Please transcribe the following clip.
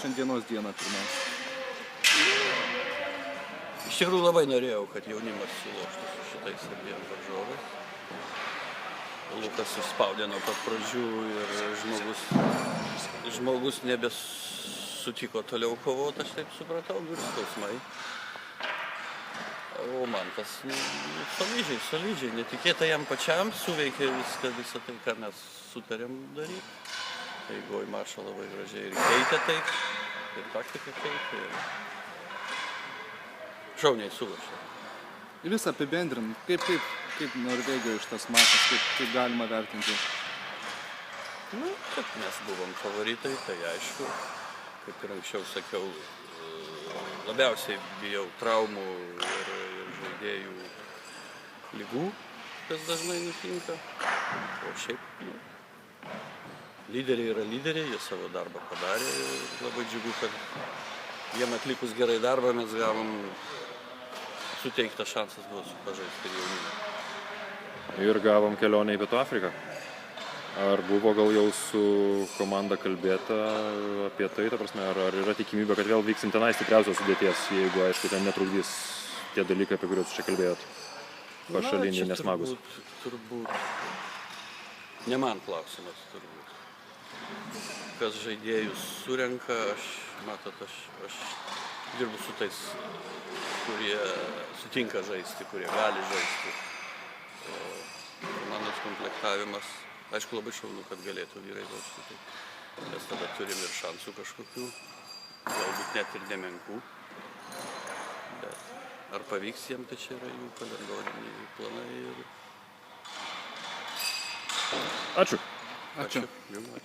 šiandienos dieną pirmiausia? Iš tikrųjų labai norėjau, kad jaunimas suloštų su šitais abiem varžovais. Lukas išspaudė nuo pat pradžių ir žmogus nebesutiko toliau kovoti, aš taip supratau, ir skausmai. O man tas solidžiai, netikėtai jam pačiam suveikė visą tai, ką mes sutarėm daryti. Eigoj Mašo labai gražiai ir keitė taip, ir taktiką keitė. Šauniai sulošė. Ir visą apibendrinant, kaip Norvegijoje šitas mačas, kaip galima vertinti? Kad mes buvom favoritai, tai aišku, kaip ir anksčiau sakiau, labiausiai bijau traumų ir žaidėjų ligų, kas dažnai nutinka. O šiaip, lyderiai yra lyderiai, jie savo darbą padarė ir labai džiugu, kad jiem atlikus gerai darbą mes gavom suteiktas šansas buvo pažaisti ir jaunimą. Ir gavom kelionę į Pietų Afriką. Ar buvo gal jau su komanda kalbėta apie tai, ta prasme, ar yra tikimybė, kad vėl vyksim tenai stipriausios sudėties, jeigu, aišku, ten netrukdys tie dalykai, apie kuriuos čia kalbėjot, pašaliniai, nesmagus? Turbūt, ne man klausimas turbūt. Kas žaidėjus surenka, aš dirbu su tais, kurie sutinka žaisti, kurie gali žaisti. Komandos komplektavimas, aišku, labai šaunu, kad galėtų vyrai žaisti. Mes tada turim ir šansų kažkokių, galbūt net ir nemenkų. Bet ar pavyks jiem, tai čia yra jų kalendoriniai planai. Ačiū. Jums ačiū.